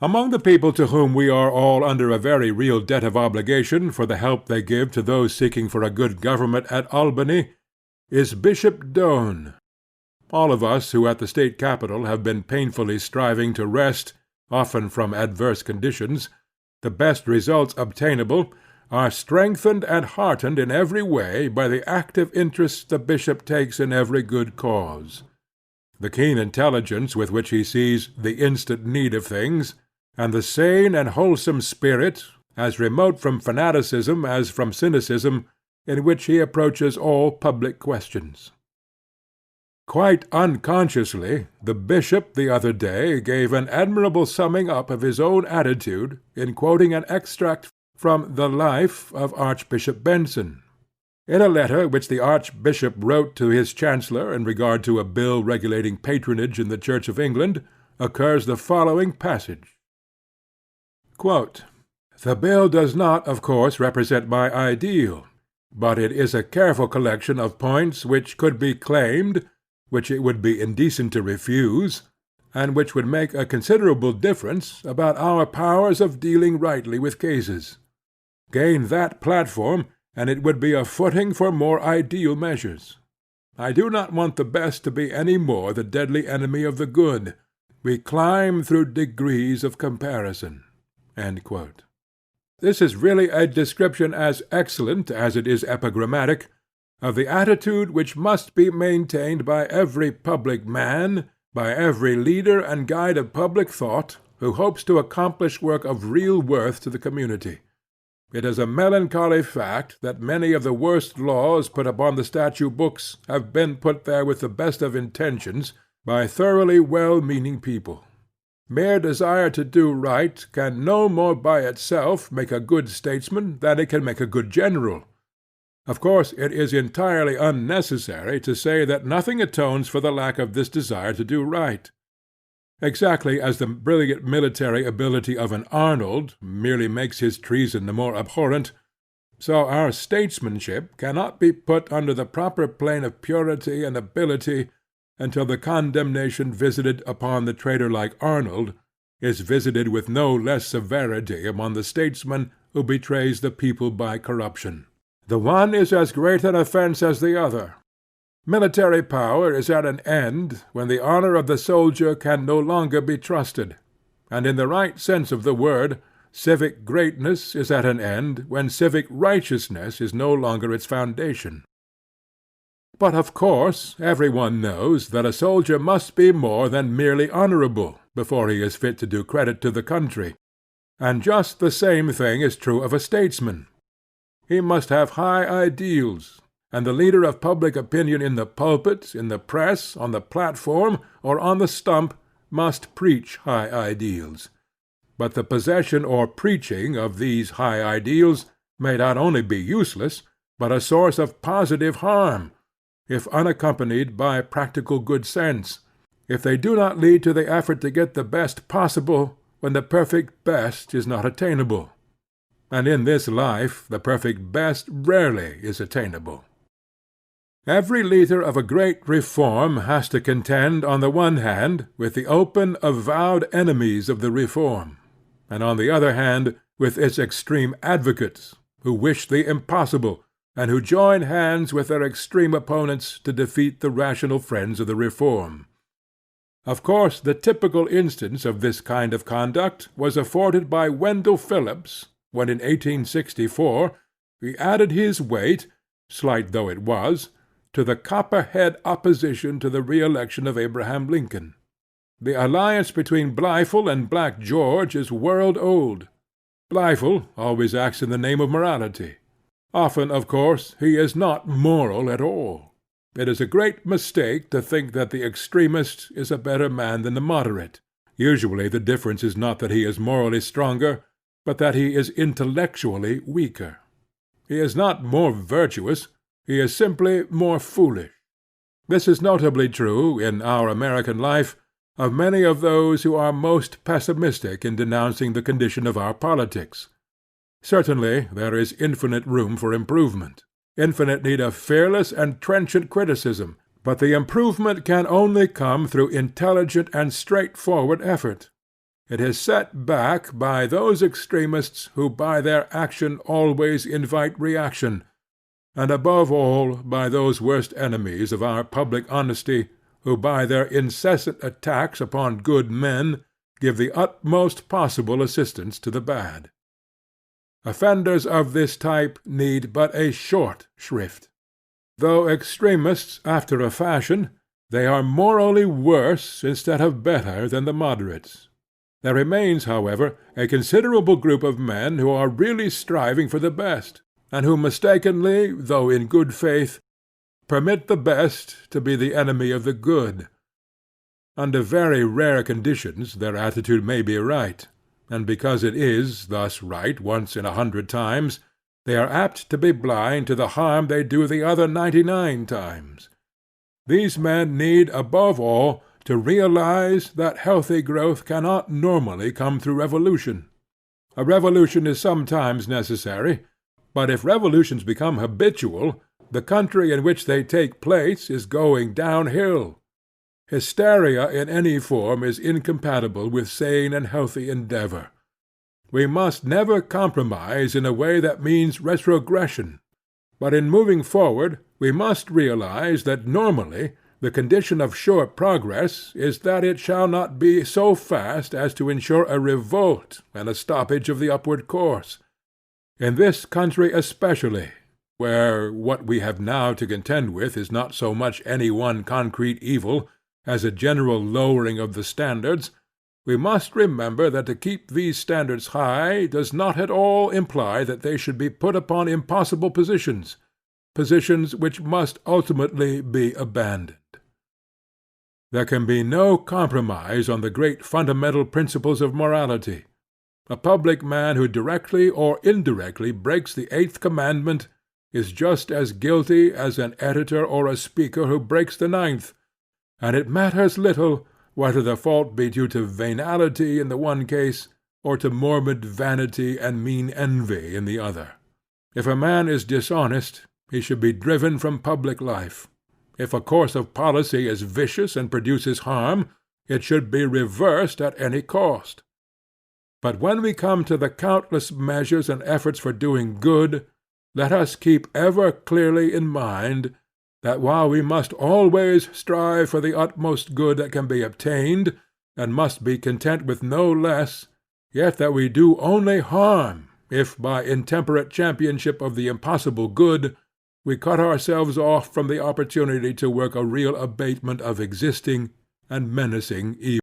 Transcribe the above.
Among the people to whom we are all under a very real debt of obligation for the help they give to those seeking for a good government at Albany is Bishop Doane. All of us who at the state capitol have been painfully striving to wrest, often from adverse conditions, the best results obtainable, are strengthened and heartened in every way by the active interest the bishop takes in every good cause. The keen intelligence with which he sees the instant need of things, and the sane and wholesome spirit, as remote from fanaticism as from cynicism, in which he approaches all public questions. Quite unconsciously, the bishop the other day gave an admirable summing up of his own attitude in quoting an extract from the Life of Archbishop Benson. In a letter which the Archbishop wrote to his Chancellor in regard to a bill regulating patronage in the Church of England, occurs the following passage. Quote, "The bill does not, of course, represent my ideal, but it is a careful collection of points which could be claimed, which it would be indecent to refuse, and which would make a considerable difference about our powers of dealing rightly with cases. Gain that platform, and it would be a footing for more ideal measures. I do not want the best to be any more the deadly enemy of the good. We climb through degrees of comparison." This is really a description as excellent as it is epigrammatic of the attitude which must be maintained by every public man, by every leader and guide of public thought, who hopes to accomplish work of real worth to the community. It is a melancholy fact that many of the worst laws put upon the statute books have been put there with the best of intentions by thoroughly well-meaning people. Mere desire to do right can no more by itself make a good statesman than it can make a good general. Of course it is entirely unnecessary to say that nothing atones for the lack of this desire to do right. Exactly as the brilliant military ability of an Arnold merely makes his treason the more abhorrent, so our statesmanship cannot be put under the proper plane of purity and ability until the condemnation visited upon the traitor like Arnold is visited with no less severity upon the statesman who betrays the people by corruption. The one is as great an offence as the other. Military power is at an end when the honor of the soldier can no longer be trusted, and in the right sense of the word, civic greatness is at an end when civic righteousness is no longer its foundation. But of course every one knows that a soldier must be more than merely honorable before he is fit to do credit to the country, and just the same thing is true of a statesman. He must have high ideals, and the leader of public opinion in the pulpit, in the press, on the platform, or on the stump must preach high ideals. But the possession or preaching of these high ideals may not only be useless, but a source of positive harm, if unaccompanied by practical good sense, if they do not lead to the effort to get the best possible when the perfect best is not attainable. And in this life the perfect best rarely is attainable. Every leader of a great reform has to contend on the one hand with the open, avowed enemies of the reform, and on the other hand with its extreme advocates, who wish the impossible, and who join hands with their extreme opponents to defeat the rational friends of the reform. Of course the typical instance of this kind of conduct was afforded by Wendell Phillips, when in 1864 he added his weight, slight though it was, to the copperhead opposition to the re-election of Abraham Lincoln. The alliance between Blifil and Black George is world-old. Blifil always acts in the name of morality. Often, of course, he is not moral at all. It is a great mistake to think that the extremist is a better man than the moderate. Usually the difference is not that he is morally stronger, but that he is intellectually weaker. He is not more virtuous, he is simply more foolish. This is notably true, in our American life, of many of those who are most pessimistic in denouncing the condition of our politics. Certainly there is infinite room for improvement, infinite need of fearless and trenchant criticism, but the improvement can only come through intelligent and straightforward effort. It is set back by those extremists who by their action always invite reaction, and above all by those worst enemies of our public honesty who by their incessant attacks upon good men give the utmost possible assistance to the bad. Offenders of this type need but a short shrift. Though extremists after a fashion, they are morally worse instead of better than the moderates. There remains, however, a considerable group of men who are really striving for the best, and who mistakenly, though in good faith, permit the best to be the enemy of the good. Under very rare conditions their attitude may be right, and because it is thus right once in 100 times, they are apt to be blind to the harm they do the other 99 times. These men need, above all, to realize that healthy growth cannot normally come through revolution. A revolution is sometimes necessary, but if revolutions become habitual, the country in which they take place is going downhill. Hysteria in any form is incompatible with sane and healthy endeavor. We must never compromise in a way that means retrogression, but in moving forward we must realize that normally the condition of sure progress is that it shall not be so fast as to ensure a revolt and a stoppage of the upward course. In this country especially, where what we have now to contend with is not so much any one concrete evil as a general lowering of the standards, we must remember that to keep these standards high does not at all imply that they should be put upon impossible positions which must ultimately be abandoned. There can be no compromise on the great fundamental principles of morality. A public man who directly or indirectly breaks the 8th commandment is just as guilty as an editor or a speaker who breaks the 9th, and it matters little whether the fault be due to venality in the one case, or to morbid vanity and mean envy in the other. If a man is dishonest, he should be driven from public life. If a course of policy is vicious and produces harm, it should be reversed at any cost. But when we come to the countless measures and efforts for doing good, let us keep ever clearly in mind that while we must always strive for the utmost good that can be obtained, and must be content with no less, yet that we do only harm if by intemperate championship of the impossible good we cut ourselves off from the opportunity to work a real abatement of existing and menacing evil.